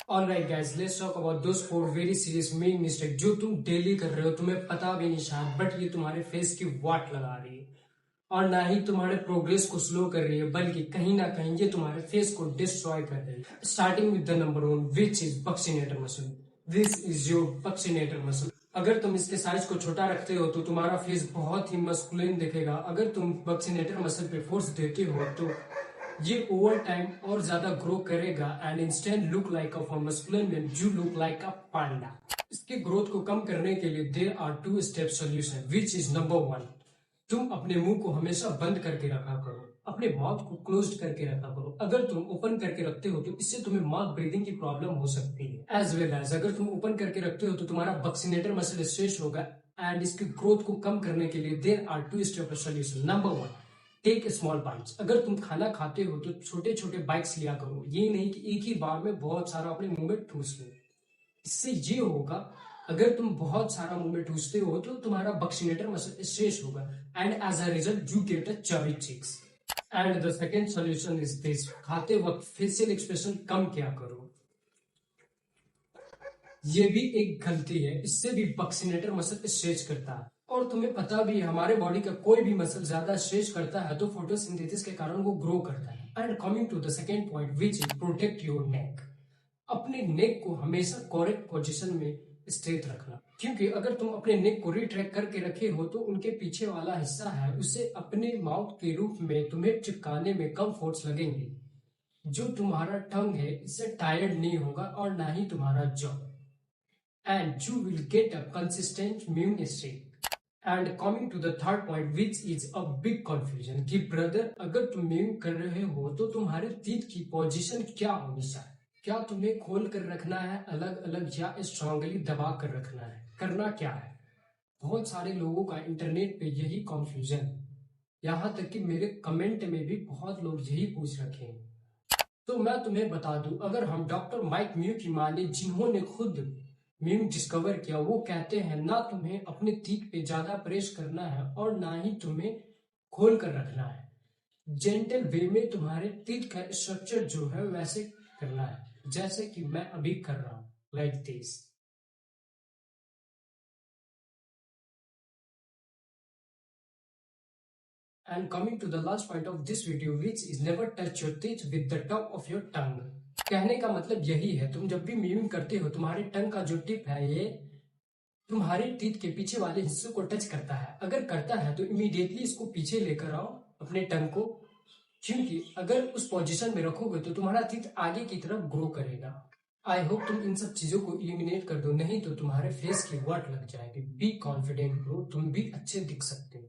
Alright guys, let's talk about those four very serious main mistake जो तुम daily कर रहे हो, तुम्हें पता भी नहीं शायद, बट ये तुम्हारे फेस की वाट लगा रही है और ना ही तुम्हारे प्रोग्रेस को स्लो कर रही है, बल्कि कहीं ना कहीं ये तुम्हारे फेस को डिस्ट्रॉय कर रही है। Starting with the number one, which is buccinator muscle. This is your buccinator muscle. अगर तुम इसके साइज को छोटा रखते हो तो तुम्हारा फेस बहुत ही मस्कुलिन दिखेगा। अगर तुम बक्सीनेटर मसल पे फोर्स देते हो तो ये ओवर टाइम और ज्यादा ग्रो करेगा and instant look like a for masculine man, you look like a panda. इसके ग्रोथ को कम करने के लिए there are two step solution, which is number one. तुम अपने मुंह को हमेशा बंद करके रखा करो, अपने माउथ को क्लोज्ड करके रखा करो। अगर तुम ओपन करके रखते हो तो इससे तुम्हें माउथ ब्रीदिंग की प्रॉब्लम हो सकती है। एज वेल एज अगर तुम ओपन करके रखते हो तो तुम्हारा बक्सीनेटर मसल स्ट्रेच होगा एंड इसकी ग्रोथ को कम करने के लिए there are two step solution. Number one, take small bites. अगर तुम खाना खाते हो तो छोटे छोटे बाइट्स लिया करो, ये नहीं कि एक ही बार में बहुत सारा अपने मुंह में ठूस लो। इससे ये होगा, अगर तुम बहुत सारा मुंह में ठूसते हो तो तुम्हारा बक्सीनेटर मसल स्ट्रेच होगा and as a result you get a chubby cheeks. And the second solution is this, खाते वक्त फेशियल एक्सप्रेशन कम किया करो। ये भी एक गलती है, इससे भी बक्सीनेटर मसल स्ट्रेच करता है और तुम्हें पता भी है हमारे बॉडी का कोई भी मसल ज्यादा स्ट्रेच करता है तो फोटोसिंथेसिस के कारण वो ग्रो करता है। And coming to the second point, which is protect your neck. अपने नेक को हमेशा करेक्ट पोजीशन में स्ट्रेट रखना, क्योंकि अगर तुम अपने नेक को रिट्रैक्ट करके रखे हो तो उनके पीछे वाला हिस्सा है उसे अपने माउथ के रूप में तुम्हें चिपकाने में कम फोर्स लगेंगे। जो तुम्हारा टंग है इससे टायर्ड नहीं होगा और ना ही तुम्हारा jaw, and you will get a consistent mewing straight. And coming to the third point, which is a big confusion, कि ब्रदर अगर तुम म्यून कर रहे हो तो तुम्हारे टीथ की पोजीशन क्या होनी चाहिए। क्या तुम्हें खोल कर रखना है अलग अलग या स्ट्रांगली दबा कर रखना है, करना क्या है। बहुत सारे लोगों का इंटरनेट पे यही कंफ्यूजन है, यहाँ तक कि मेरे कमेंट में भी बहुत लोग यही पूछ रखे हैं। तो मैं तुम्हें बता दूं, अगर हम डॉक्टर माइक म्यू की माने जिन्होंने खुद म्यू डिस्कवर किया, वो कहते हैं ना तुम्हें अपने टीथ पे ज्यादा प्रेस करना है और ना ही तुम्हें खोल कर रखना है। जेंटल वे में तुम्हारे टीथ का स्ट्रक्चर जो है वैसे करना है, जैसे कि मैं अभी कर रहा हूं, like this. And coming to the last point of this video, which is never touch your teeth with the top of your tongue. कहने का मतलब यही है, तुम जब भी म्यूइंग करते हो तुम्हारे टंग का जो टिप है ये तुम्हारे टीथ के पीछे वाले हिस्से को टच करता है। अगर करता है तो इमीडिएटली इसको पीछे लेकर आओ अपने टंग को, क्योंकि अगर उस पोजीशन में रखोगे तो तुम्हारा टीथ आगे की तरफ ग्रो करेगा। आई होप तुम इन सब चीजों को इलिमिनेट कर दो, नहीं तो तुम्हारे फेस की वाट लग जाएगी। बी कॉन्फिडेंट ब्रो, तुम भी अच्छे दिख सकते हो।